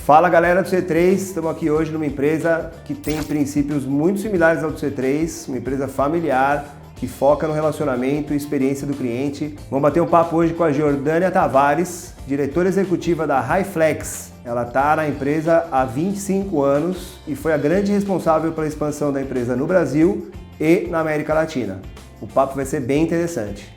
Fala galera do C3, estamos aqui hoje numa empresa que tem princípios muito similares ao do C3, uma empresa familiar que foca no relacionamento e experiência do cliente. Vamos bater um papo hoje com a Jordânia Tavares, diretora executiva da HiFlex. Ela está na empresa há 25 anos e foi a grande responsável pela expansão da empresa no Brasil e na América Latina. O papo vai ser bem interessante.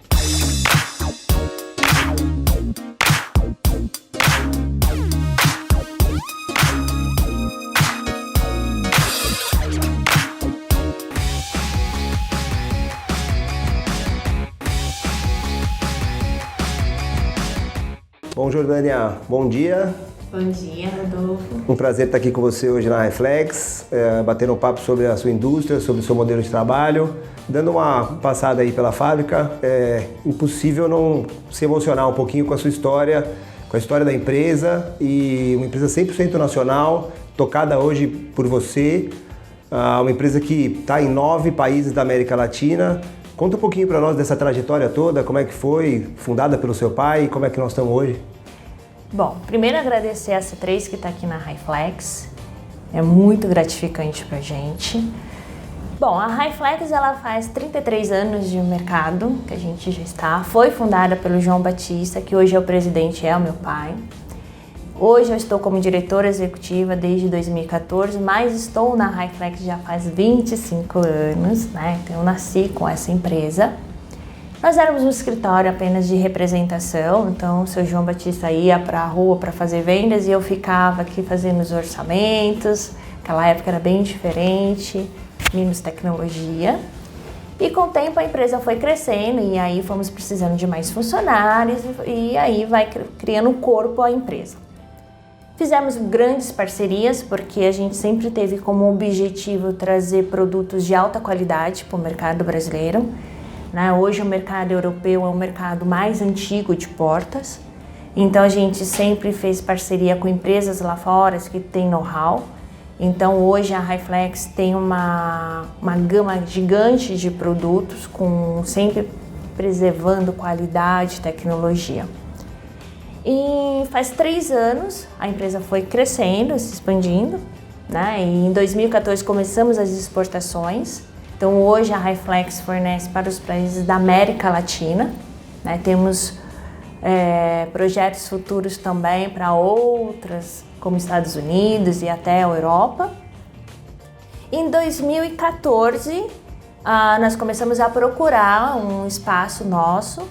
Bom, Jordânia, bom dia. Bom dia, Rodolfo. Um prazer estar aqui com você hoje na HiFlex, batendo um papo sobre a sua indústria, sobre o seu modelo de trabalho, dando uma passada aí pela fábrica. É impossível não se emocionar um pouquinho com a sua história, com a história da empresa, e uma empresa 100% nacional, tocada hoje por você, uma empresa que está em 9 países da América Latina. Conta um pouquinho para nós dessa trajetória toda, como é que foi, fundada pelo seu pai, e como é que nós estamos hoje? Bom, primeiro agradecer a C3 que está aqui na HiFlex, é muito gratificante para a gente. Bom, a HiFlex ela faz 33 anos de mercado que a gente já está, foi fundada pelo João Batista, que hoje é o presidente, é o meu pai. Hoje eu estou como diretora executiva desde 2014, mas estou na HiFlex já faz 25 anos, né? Então eu nasci com essa empresa. Nós éramos um escritório apenas de representação, então o seu João Batista ia para a rua para fazer vendas e eu ficava aqui fazendo os orçamentos. Aquela época era bem diferente, menos tecnologia. E com o tempo a empresa foi crescendo e aí fomos precisando de mais funcionários e aí vai criando corpo a empresa. Fizemos grandes parcerias porque a gente sempre teve como objetivo trazer produtos de alta qualidade para o mercado brasileiro. Hoje o mercado europeu é o mercado mais antigo de portas, então a gente sempre fez parceria com empresas lá fora que têm know-how. Então hoje a HiFlex tem uma gama gigante de produtos, sempre preservando qualidade e tecnologia. E faz 3 anos a empresa foi crescendo, se expandindo, E em 2014 começamos as exportações. Então hoje a HiFlex fornece para os países da América Latina, Temos projetos futuros também para outras, como Estados Unidos e até a Europa. Em 2014 nós começamos a procurar um espaço nosso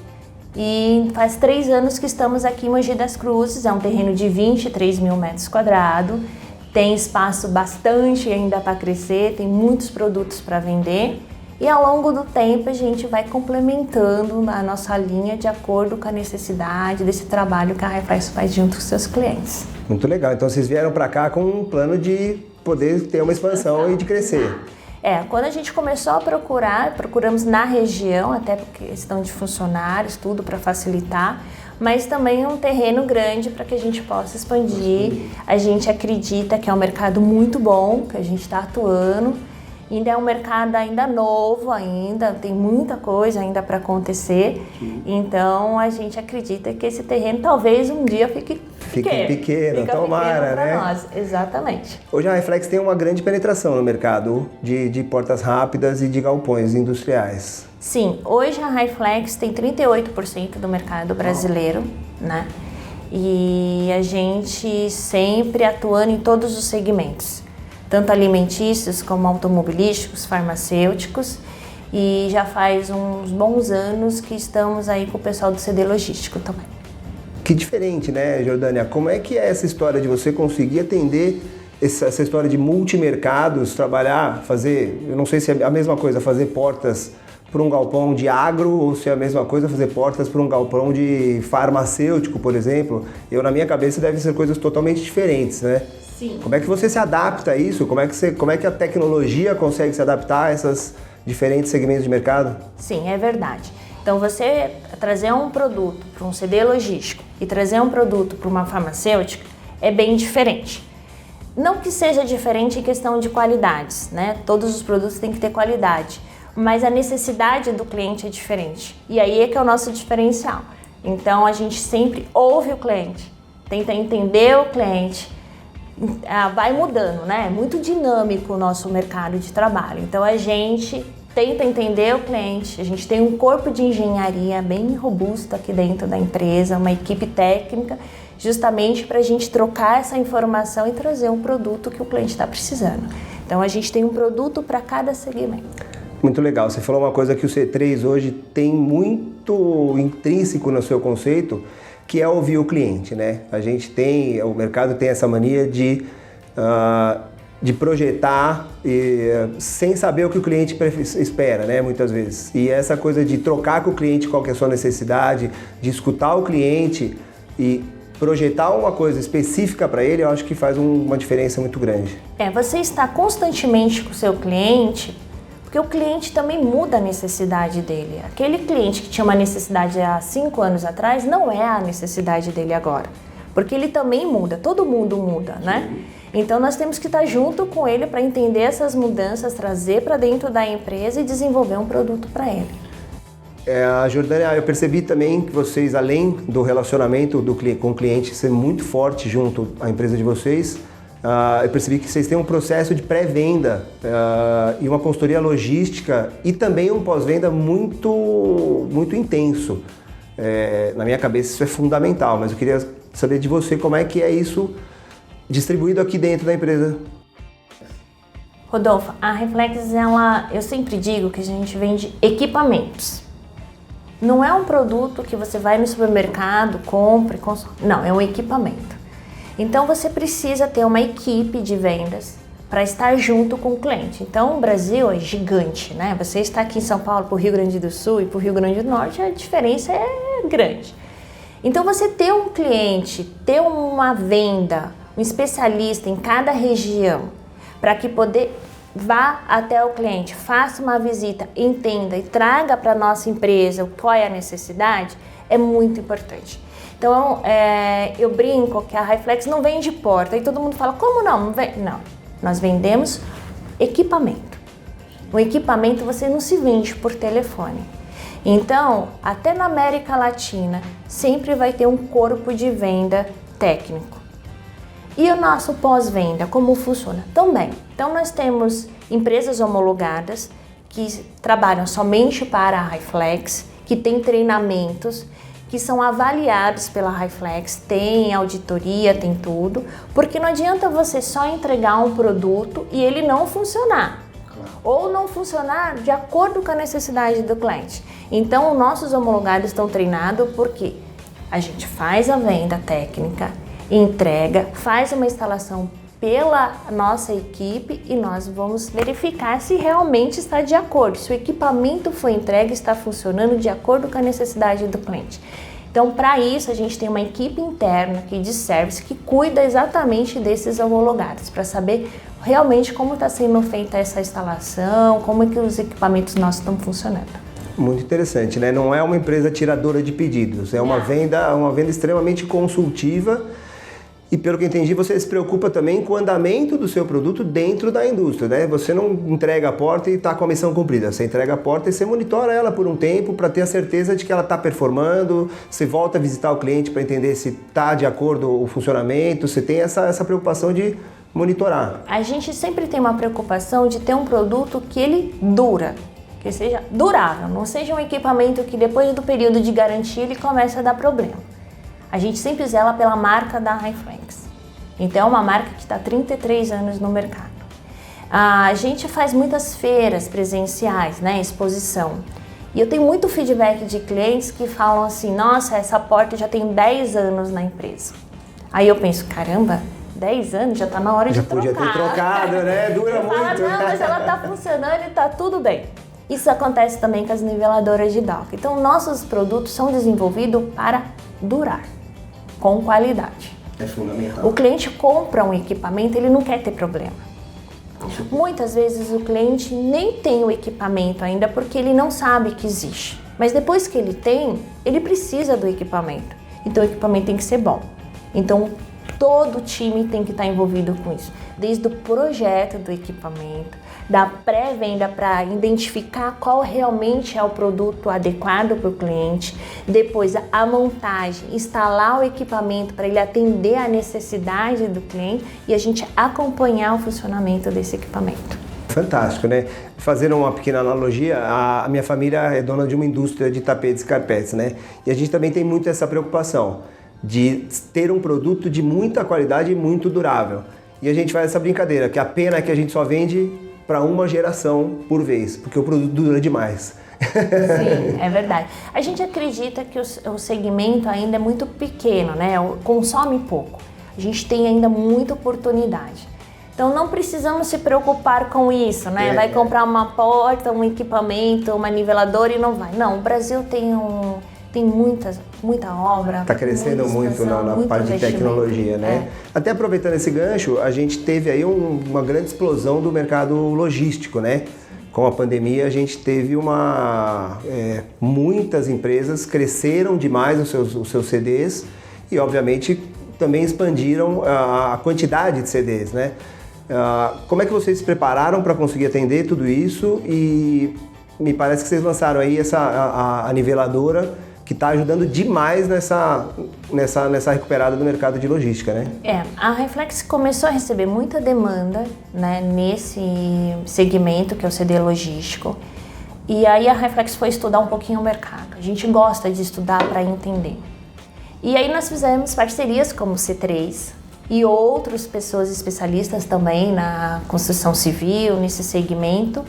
e faz 3 anos que estamos aqui em Mogi das Cruzes, é um terreno de 23 mil metros quadrados. Tem espaço bastante ainda para crescer, tem muitos produtos para vender e ao longo do tempo a gente vai complementando a nossa linha de acordo com a necessidade desse trabalho que a HiFlex faz junto com seus clientes. Muito legal, então vocês vieram para cá com um plano de poder ter uma expansão e de crescer. Quando a gente começou a procuramos na região, até por questão de funcionários, tudo para facilitar, mas também é um terreno grande para que a gente possa expandir. A gente acredita que é um mercado muito bom, que a gente está atuando. Ainda é um mercado ainda novo, tem muita coisa ainda para acontecer. Então a gente acredita que esse terreno talvez um dia fique pequeno, tomara, né? Nós. Exatamente. Hoje a HiFlex tem uma grande penetração no mercado de portas rápidas e de galpões industriais. Sim, hoje a HiFlex tem 38% do mercado brasileiro, E a gente sempre atuando em todos os segmentos, tanto alimentícios como automobilísticos, farmacêuticos, e já faz uns bons anos que estamos aí com o pessoal do CD Logístico também. Que diferente, né, Jordânia? Como é que é essa história de você conseguir atender essa história de multimercados, fazer, eu não sei se é a mesma coisa, fazer portas para um galpão de agro ou se é a mesma coisa fazer portas para um galpão de farmacêutico, por exemplo. Na minha cabeça devem ser coisas totalmente diferentes, né? Sim. Como é que você se adapta a isso? Como é que a tecnologia consegue se adaptar a esses diferentes segmentos de mercado? Sim, é verdade. Então você trazer um produto para um CD logístico e trazer um produto para uma farmacêutica é bem diferente. Não que seja diferente em questão de qualidades, Todos os produtos têm que ter qualidade, mas a necessidade do cliente é diferente. E aí é que é o nosso diferencial. Então a gente sempre ouve o cliente, tenta entender o cliente, vai mudando, né? É muito dinâmico o nosso mercado de trabalho. Então a gente tenta entender o cliente, a gente tem um corpo de engenharia bem robusto aqui dentro da empresa, uma equipe técnica, justamente para a gente trocar essa informação e trazer um produto que o cliente está precisando. Então a gente tem um produto para cada segmento. Muito legal. Você falou uma coisa que o C3 hoje tem muito intrínseco no seu conceito, que é ouvir o cliente, né? O mercado tem essa mania de projetar sem saber o que o cliente espera, né? Muitas vezes. E essa coisa de trocar com o cliente qual que é a sua necessidade, de escutar o cliente e projetar uma coisa específica para ele, eu acho que faz uma diferença muito grande. Você está constantemente com o seu cliente, porque o cliente também muda a necessidade dele. Aquele cliente que tinha uma necessidade há 5 anos atrás não é a necessidade dele agora, porque ele também muda, todo mundo muda, né? Então nós temos que estar junto com ele para entender essas mudanças, trazer para dentro da empresa e desenvolver um produto para ele. Jordânia, eu percebi também que vocês, além do relacionamento com o cliente ser muito forte junto à empresa de vocês, eu percebi que vocês têm um processo de pré-venda e uma consultoria logística e também um pós-venda muito, muito intenso. Na minha cabeça isso é fundamental, mas eu queria saber de você como é que é isso distribuído aqui dentro da empresa. Rodolfo, a Reflex, eu sempre digo que a gente vende equipamentos. Não é um produto que você vai no supermercado, compra e consome. Não, é um equipamento. Então você precisa ter uma equipe de vendas para estar junto com o cliente. Então o Brasil é gigante, né? Você está aqui em São Paulo para o Rio Grande do Sul e para o Rio Grande do Norte, a diferença é grande. Então você ter um cliente, ter uma venda, um especialista em cada região, para que vá até o cliente, faça uma visita, entenda e traga para a nossa empresa qual é a necessidade, é muito importante. Então, eu brinco que a Reflex não vende porta. E todo mundo fala, como não? Não, nós vendemos equipamento. O equipamento você não se vende por telefone. Então, até na América Latina, sempre vai ter um corpo de venda técnico. E o nosso pós-venda, como funciona? Também. Então, nós temos empresas homologadas que trabalham somente para a Reflex, que têm treinamentos, que são avaliados pela Reflex, tem auditoria, tem tudo, porque não adianta você só entregar um produto e ele não funcionar, ou não funcionar de acordo com a necessidade do cliente. Então, os nossos homologados estão treinados porque a gente faz a venda técnica, entrega, faz uma instalação pela nossa equipe e nós vamos verificar se realmente está de acordo, se o equipamento foi entregue está funcionando de acordo com a necessidade do cliente. Então, para isso, a gente tem uma equipe interna aqui de service que cuida exatamente desses homologados, para saber realmente como está sendo feita essa instalação, como é que os equipamentos nossos estão funcionando. Muito interessante, né? Não é uma empresa tiradora de pedidos, é uma venda extremamente consultiva. E pelo que entendi, você se preocupa também com o andamento do seu produto dentro da indústria, né? Você não entrega a porta e está com a missão cumprida. Você entrega a porta e você monitora ela por um tempo para ter a certeza de que ela está performando. Você volta a visitar o cliente para entender se está de acordo o funcionamento. Você tem essa preocupação de monitorar. A gente sempre tem uma preocupação de ter um produto que ele dura, que seja durável. Não seja um equipamento que depois do período de garantia ele começa a dar problema. A gente sempre zela pela marca da Reflex. Então é uma marca que está há 33 anos no mercado. A gente faz muitas feiras presenciais, né, exposição. E eu tenho muito feedback de clientes que falam assim, nossa, essa porta já tem 10 anos na empresa. Aí eu penso, caramba, 10 anos, já está na hora de trocar. Já podia ter trocado, né? Dura muito. Não, mas ela está funcionando e está tudo bem. Isso acontece também com as niveladoras de Dawkins. Então nossos produtos são desenvolvidos para durar, com qualidade. É fundamental. O cliente compra um equipamento, ele não quer ter problema. Muitas vezes o cliente nem tem o equipamento ainda porque ele não sabe que existe. Mas depois que ele tem, ele precisa do equipamento. Então o equipamento tem que ser bom. Então todo o time tem que estar envolvido com isso. Desde o projeto do equipamento, da pré-venda para identificar qual realmente é o produto adequado para o cliente, depois a montagem, instalar o equipamento para ele atender a necessidade do cliente e a gente acompanhar o funcionamento desse equipamento. Fantástico, né? Fazendo uma pequena analogia, a minha família é dona de uma indústria de tapetes e carpetes, né? E a gente também tem muito essa preocupação de ter um produto de muita qualidade e muito durável. E a gente faz essa brincadeira, que a pena é que a gente só vende para uma geração por vez, porque o produto dura demais. Sim, é verdade. A gente acredita que o segmento ainda é muito pequeno, né? Consome pouco. A gente tem ainda muita oportunidade. Então não precisamos se preocupar com isso, né? Vai comprar uma porta, um equipamento, uma niveladora e não vai. Não, o Brasil tem muita obra. Está crescendo muito na parte de tecnologia, né? Até aproveitando esse gancho, a gente teve aí uma grande explosão do mercado logístico, né? Com a pandemia a gente teve muitas empresas cresceram demais os seus CDs e obviamente também expandiram a quantidade de CDs, né? Como é que vocês se prepararam para conseguir atender tudo isso? E me parece que vocês lançaram aí a niveladora que está ajudando demais nessa recuperada do mercado de logística, né? A Hi-Flex começou a receber muita demanda, né, nesse segmento que é o CD logístico. E aí a Hi-Flex foi estudar um pouquinho o mercado. A gente gosta de estudar para entender. E aí nós fizemos parcerias como o C3 e outras pessoas especialistas também na construção civil, nesse segmento,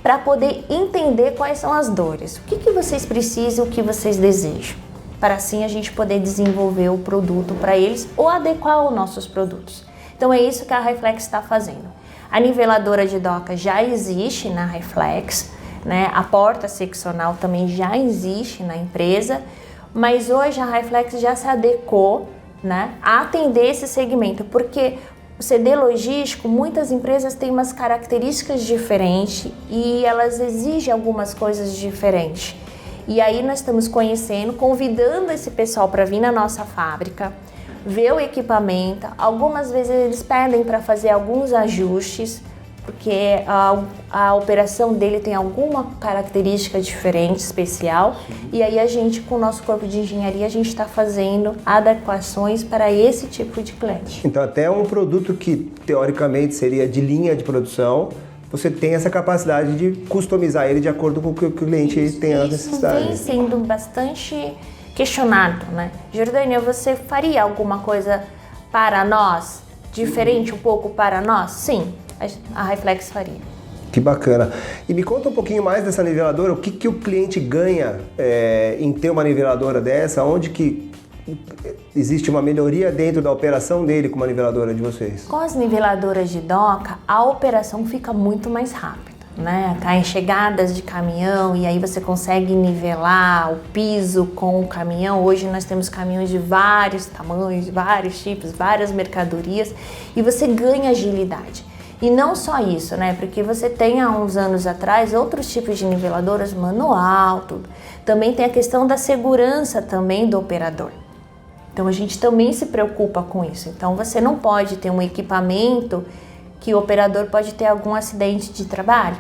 para poder entender quais são as dores. O que vocês precisam, o que vocês desejam, para assim a gente poder desenvolver o produto para eles ou adequar os nossos produtos. Então é isso que a Hi-Flex está fazendo. A niveladora de doca já existe na Hi-Flex, né? A porta seccional também já existe na empresa, mas hoje a Hi-Flex já se adequou, né, a atender esse segmento, porque o CD logístico, muitas empresas têm umas características diferentes e elas exigem algumas coisas diferentes. E aí nós estamos convidando esse pessoal para vir na nossa fábrica, ver o equipamento. Algumas vezes eles pedem para fazer alguns ajustes, porque a operação dele tem alguma característica diferente, especial, e aí a gente, com o nosso corpo de engenharia, a gente está fazendo adequações para esse tipo de cliente. Então até um produto que teoricamente seria de linha de produção, você tem essa capacidade de customizar ele de acordo com o que o cliente tem as necessidades. Isso vem sendo bastante questionado, né? Jordânia, você faria alguma coisa para nós, diferente um pouco para nós? Sim. A Hi-Flex faria. Que bacana. E me conta um pouquinho mais dessa niveladora, o que o cliente ganha em ter uma niveladora dessa, onde que existe uma melhoria dentro da operação dele com uma niveladora de vocês? Com as niveladoras de doca, a operação fica muito mais rápida, né? Caem chegadas de caminhão e aí você consegue nivelar o piso com o caminhão. Hoje nós temos caminhões de vários tamanhos, vários tipos, várias mercadorias e você ganha agilidade. E não só isso, né? Porque você tem há uns anos atrás outros tipos de niveladoras manual, tudo. Também tem a questão da segurança também do operador. Então a gente também se preocupa com isso. Então você não pode ter um equipamento que o operador pode ter algum acidente de trabalho,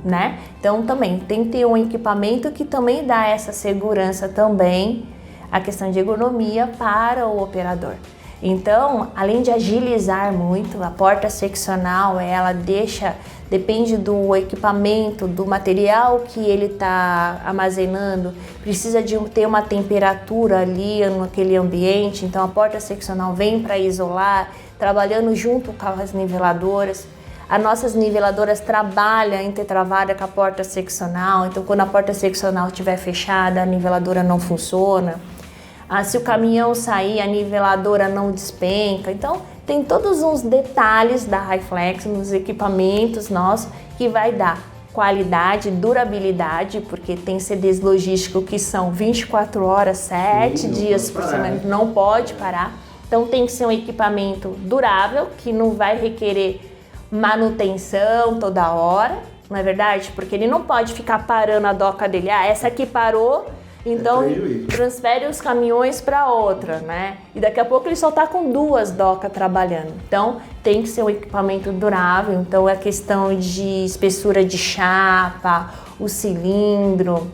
né? Então também tem que ter um equipamento que também dá essa segurança também, a questão de ergonomia para o operador. Então, além de agilizar muito, a porta seccional, ela depende do equipamento, do material que ele está armazenando, precisa de ter uma temperatura ali naquele ambiente, então a porta seccional vem para isolar, trabalhando junto com as niveladoras. As nossas niveladoras trabalham intertravada com a porta seccional, então quando a porta seccional estiver fechada, a niveladora não funciona. Se o caminhão sair, a niveladora não despenca. Então, tem todos uns detalhes da Hi-Flex nos equipamentos nossos que vai dar qualidade, durabilidade, porque tem CDs logísticos que são 24 horas, 7 dias por semana, não pode parar. Então, tem que ser um equipamento durável, que não vai requerer manutenção toda hora, não é verdade? Porque ele não pode ficar parando a doca dele. Essa aqui parou, Então, transfere os caminhões para outra, né? E daqui a pouco ele só está com 2 docas trabalhando. Então, tem que ser um equipamento durável. Então, a questão de espessura de chapa, o cilindro,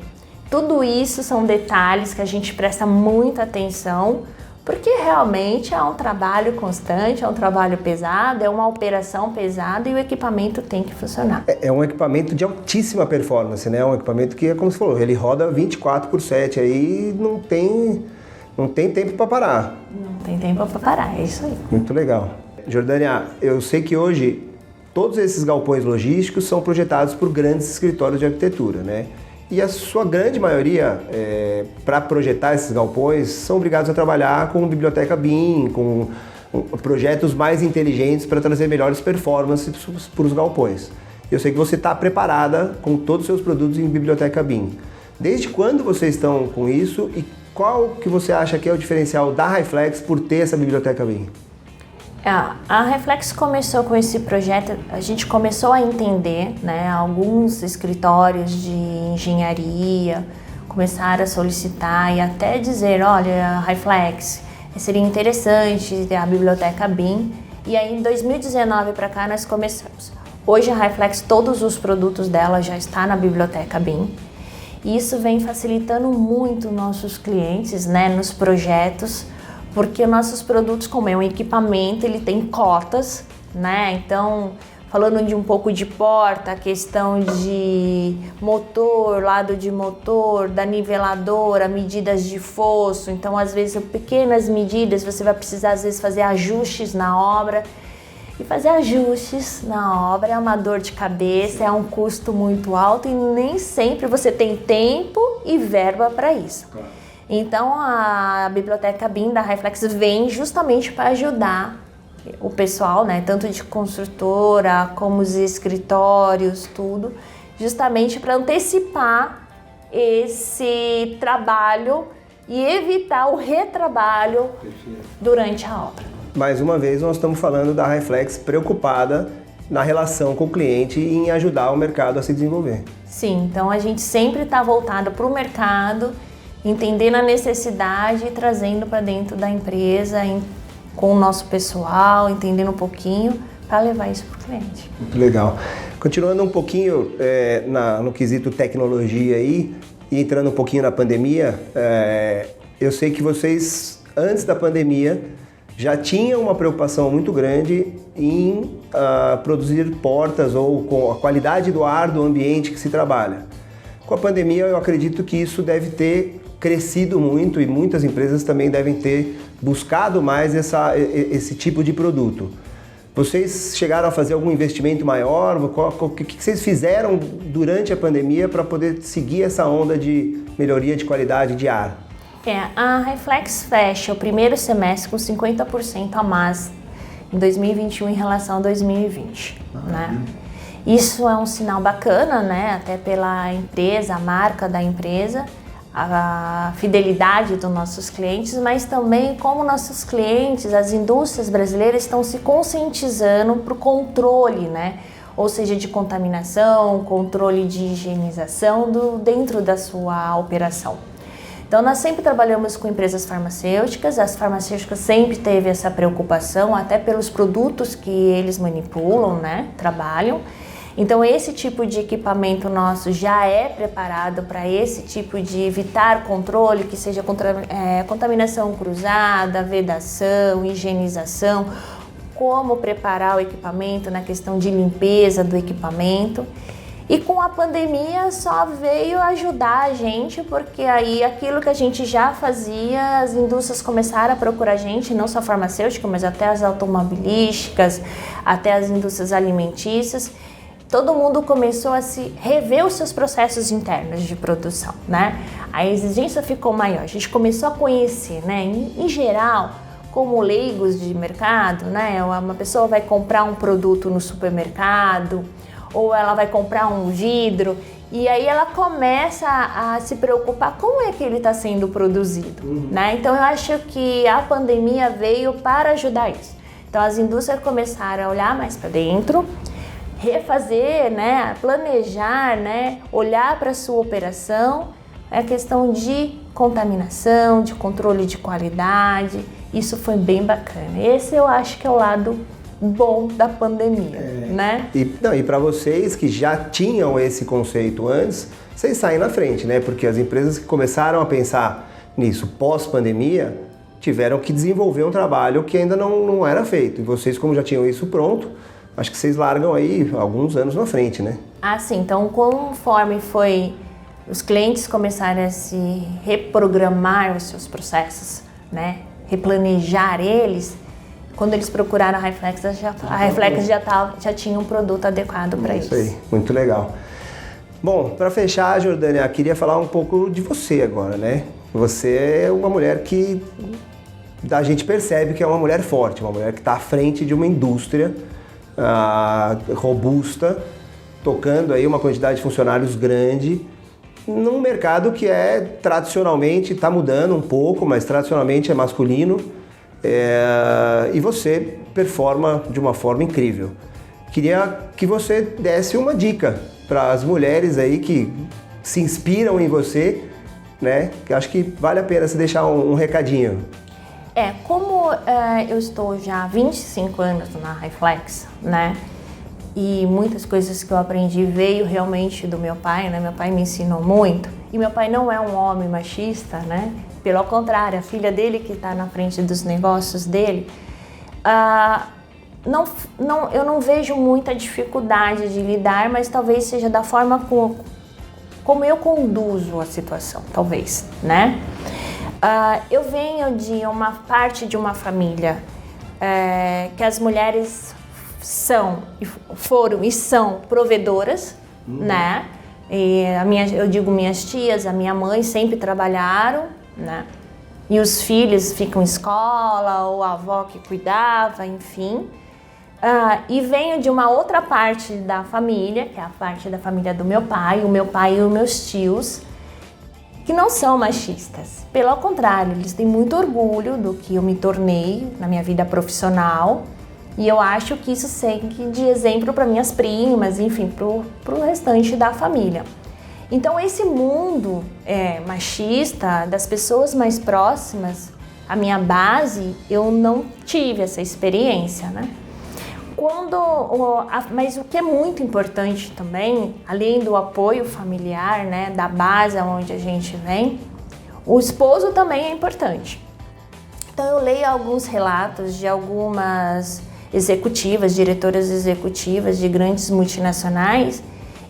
tudo isso são detalhes que a gente presta muita atenção, porque realmente é um trabalho constante, é um trabalho pesado, é uma operação pesada e o equipamento tem que funcionar. É um equipamento de altíssima performance, né? É um equipamento que, como você falou, ele roda 24/7, aí não tem tempo para parar. Não tem tempo para parar, é isso aí. Muito legal. Jordânia, eu sei que hoje todos esses galpões logísticos são projetados por grandes escritórios de arquitetura, né? E a sua grande maioria, para projetar esses galpões, são obrigados a trabalhar com biblioteca BIM, com projetos mais inteligentes para trazer melhores performances para os galpões. Eu sei que você está preparada com todos os seus produtos em biblioteca BIM. Desde quando vocês estão com isso e qual que você acha que é o diferencial da Highflex por ter essa biblioteca BIM? A Reflex começou com esse projeto, a gente começou a entender, né, alguns escritórios de engenharia começaram a solicitar e até dizer, olha, Reflex, seria interessante ter a biblioteca BIM. E aí em 2019 para cá nós começamos. Hoje a Reflex, todos os produtos dela já estão na biblioteca BIM. E isso vem facilitando muito nossos clientes, né, nos projetos, porque nossos produtos, como é um equipamento, ele tem cotas, né? Então, falando de um pouco de porta, a questão de motor, lado de motor, da niveladora, medidas de fosso. Então, às vezes, pequenas medidas, você vai precisar, às vezes, fazer ajustes na obra. E fazer ajustes na obra é uma dor de cabeça, é um custo muito alto e nem sempre você tem tempo e verba para isso. Claro. Então a biblioteca BIM da Reflex vem justamente para ajudar o pessoal, né, tanto de construtora como os escritórios, tudo, justamente para antecipar esse trabalho e evitar o retrabalho durante a obra. Mais uma vez nós estamos falando da Reflex preocupada na relação com o cliente e em ajudar o mercado a se desenvolver. Sim, então a gente sempre está voltado para o mercado, entendendo a necessidade e trazendo para dentro da empresa com o nosso pessoal, entendendo um pouquinho para levar isso para o cliente. Muito legal. Continuando um pouquinho no quesito tecnologia aí e entrando um pouquinho na pandemia, eu sei que vocês, antes da pandemia, já tinham uma preocupação muito grande em produzir portas ou com a qualidade do ar do ambiente que se trabalha. Com a pandemia, eu acredito que isso deve ter crescido muito e muitas empresas também devem ter buscado mais esse tipo de produto. Vocês chegaram a fazer algum investimento maior? O que vocês fizeram durante a pandemia para poder seguir essa onda de melhoria de qualidade de ar? A Reflex fecha o primeiro semestre com 50% a mais em 2021 em relação a 2020. Né? Isso é um sinal bacana, né? Até pela empresa, a marca da empresa, a fidelidade dos nossos clientes, mas também como nossos clientes, as indústrias brasileiras estão se conscientizando para o controle, né? Ou seja, de contaminação, controle de higienização dentro da sua operação. Então, nós sempre trabalhamos com empresas farmacêuticas, as farmacêuticas sempre teve essa preocupação, até pelos produtos que eles manipulam, né? Trabalham. Então, esse tipo de equipamento nosso já é preparado para esse tipo de evitar controle, que seja contaminação cruzada, vedação, higienização, como preparar o equipamento na questão de limpeza do equipamento. E com a pandemia só veio ajudar a gente, porque aí aquilo que a gente já fazia, as indústrias começaram a procurar a gente, não só farmacêutica, mas até as automobilísticas, até as indústrias alimentícias. Todo mundo começou a se rever os seus processos internos de produção, né? A exigência ficou maior, a gente começou a conhecer, né? Em geral, como leigos de mercado, né? Uma pessoa vai comprar um produto no supermercado, ou ela vai comprar um vidro, e aí ela começa a se preocupar como é que ele está sendo produzido, né? Então eu acho que a pandemia veio para ajudar isso. Então as indústrias começaram a olhar mais para dentro, refazer, né, planejar, né, olhar para a sua operação, é a questão de contaminação, de controle de qualidade. Isso foi bem bacana. Esse eu acho que é o lado bom da pandemia, né? E para vocês que já tinham esse conceito antes, vocês saem na frente, né? Porque as empresas que começaram a pensar nisso pós-pandemia tiveram que desenvolver um trabalho que ainda não era feito. E vocês, como já tinham isso pronto, acho que vocês largam aí alguns anos na frente, né? Ah, sim. Então, conforme os clientes começaram a se reprogramar os seus processos, né? Replanejar eles, quando eles procuraram a Hi-Flex, a Hi-Flex já tinha um produto adequado para isso. Isso aí, muito legal. Bom, para fechar, Jordânia, queria falar um pouco de você agora, né? Você é uma mulher que a gente percebe que é uma mulher forte, uma mulher que está à frente de uma indústria robusta, tocando aí uma quantidade de funcionários grande, num mercado que tradicionalmente, está mudando um pouco, mas tradicionalmente é masculino, e você performa de uma forma incrível. Queria que você desse uma dica para as mulheres aí que se inspiram em você, né? Que acho que vale a pena você deixar um recadinho. Como eu estou já há 25 anos na Hi-Flex, né? E muitas coisas que eu aprendi veio realmente do meu pai, né? Meu pai me ensinou muito. E meu pai não é um homem machista, né? Pelo contrário, a filha dele que está na frente dos negócios dele, eu não vejo muita dificuldade de lidar, mas talvez seja da forma como eu conduzo a situação, talvez, né? Eu venho de uma parte de uma família que as mulheres foram e são provedoras, né? E eu digo minhas tias, a minha mãe sempre trabalharam, né? E os filhos ficam em escola, ou a avó que cuidava, enfim. E venho de uma outra parte da família, que é a parte da família do meu pai, o meu pai e os meus tios, que não são machistas. Pelo contrário, eles têm muito orgulho do que eu me tornei na minha vida profissional. E eu acho que isso serve de exemplo para minhas primas, enfim, para o restante da família. Então, esse mundo machista, das pessoas mais próximas, a minha base, eu não tive essa experiência, né? Mas o que é muito importante também, além do apoio familiar, né, da base onde a gente vem, o esposo também é importante. Então, eu leio alguns relatos de algumas executivas, diretoras executivas de grandes multinacionais,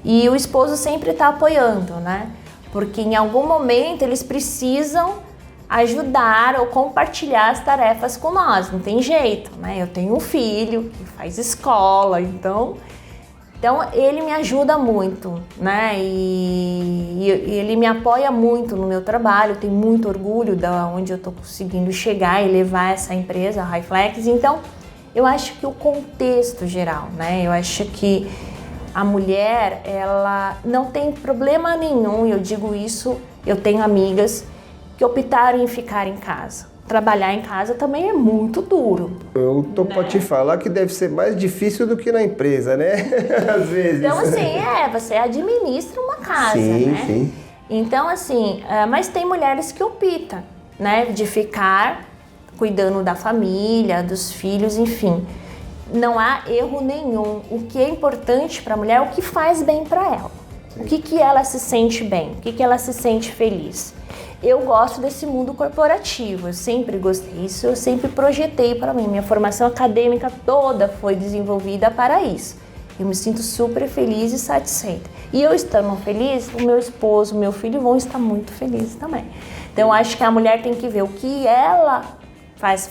e o esposo sempre está apoiando, né? Porque em algum momento eles precisam ajudar ou compartilhar as tarefas com nós, não tem jeito, né? Eu tenho um filho que faz escola, então ele me ajuda muito, né? E ele me apoia muito no meu trabalho, tenho muito orgulho de onde eu estou conseguindo chegar e levar essa empresa, a Hi-Flex. Então, eu acho que o contexto geral, né? Eu acho que a mulher, ela não tem problema nenhum, eu digo isso, eu tenho amigas que optaram em ficar em casa. Trabalhar em casa também é muito duro. Eu tô pra te falar que deve ser mais difícil do que na empresa, né? Às vezes. Então, assim, você administra uma casa, né? Sim. Então, assim, mas tem mulheres que optam, né? De ficar cuidando da família, dos filhos, enfim. Não há erro nenhum. O que é importante para a mulher é o que faz bem para ela. Sim. O que ela se sente bem, o que ela se sente feliz. Eu gosto desse mundo corporativo, eu sempre gostei disso, eu sempre projetei para mim. Minha formação acadêmica toda foi desenvolvida para isso. Eu me sinto super feliz e satisfeita. E eu estando feliz, o meu esposo, o meu filho vão estar muito felizes também. Então, eu acho que a mulher tem que ver o que ela faz,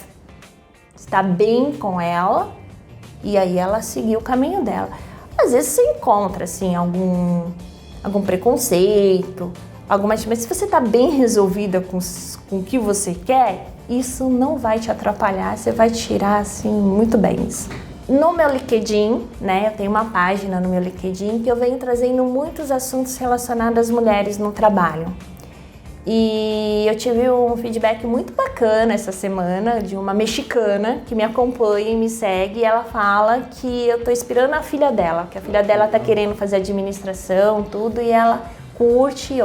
está bem com ela, e aí ela seguir o caminho dela. Às vezes você encontra, assim, algum preconceito, mas se você está bem resolvida com o que você quer, isso não vai te atrapalhar, você vai tirar, assim, muito bem isso. No meu LinkedIn, né, eu tenho uma página no meu LinkedIn que eu venho trazendo muitos assuntos relacionados às mulheres no trabalho. E eu tive um feedback muito bacana essa semana de uma mexicana que me acompanha e me segue, e ela fala que eu tô inspirando a filha dela, que a filha dela tá querendo fazer administração, tudo, e ela curte.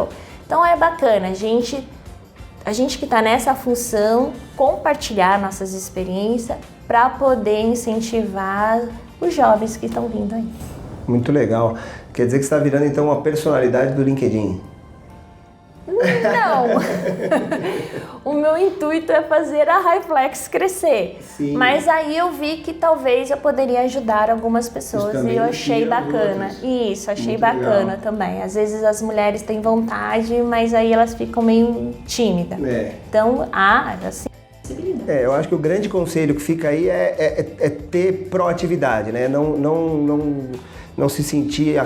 Então é bacana a gente que está nessa função compartilhar nossas experiências para poder incentivar os jovens que estão vindo aí. Muito legal. Quer dizer que você está virando então uma personalidade do LinkedIn? Não! O meu intuito é fazer a Highflex crescer. Sim. Mas aí eu vi que talvez eu poderia ajudar algumas pessoas e eu achei bacana. Isso, achei Muito bacana legal. também. Às vezes as mulheres têm vontade, mas aí elas ficam meio tímidas. Então, assim. Eu acho que o grande conselho que fica aí é ter proatividade, né? Não se sentir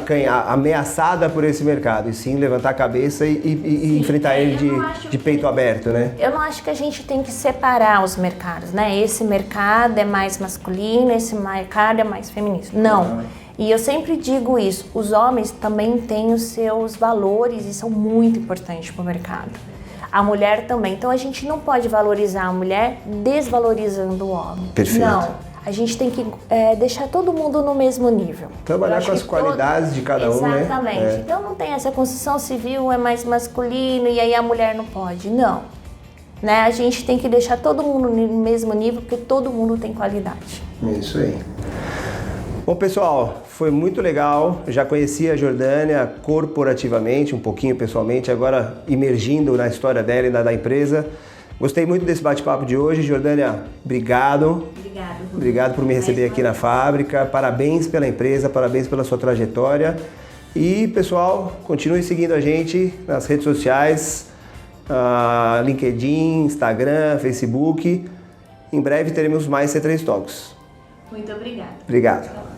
ameaçada por esse mercado, e sim levantar a cabeça e enfrentar ele de peito aberto, né? Eu não acho que a gente tem que separar os mercados, né? Esse mercado é mais masculino, esse mercado é mais feminino. Não. E eu sempre digo isso, os homens também têm os seus valores e são muito importantes para o mercado. A mulher também. Então a gente não pode valorizar a mulher desvalorizando o homem. Perfeito. Não. A gente tem que deixar todo mundo no mesmo nível. Trabalhar com as qualidades de cada um, né? Exatamente. Então não tem essa construção civil é mais masculino e aí a mulher não pode. Não. Né? A gente tem que deixar todo mundo no mesmo nível porque todo mundo tem qualidade. Isso aí. Bom, pessoal, foi muito legal. Já conheci a Jordânia corporativamente, um pouquinho pessoalmente, agora imergindo na história dela e da empresa. Gostei muito desse bate-papo de hoje. Jordânia, obrigado. Obrigado por me receber aqui na fábrica. Parabéns pela empresa, parabéns pela sua trajetória. E, pessoal, continue seguindo a gente nas redes sociais, LinkedIn, Instagram, Facebook. Em breve teremos mais C3 Talks. Muito obrigada. Obrigado.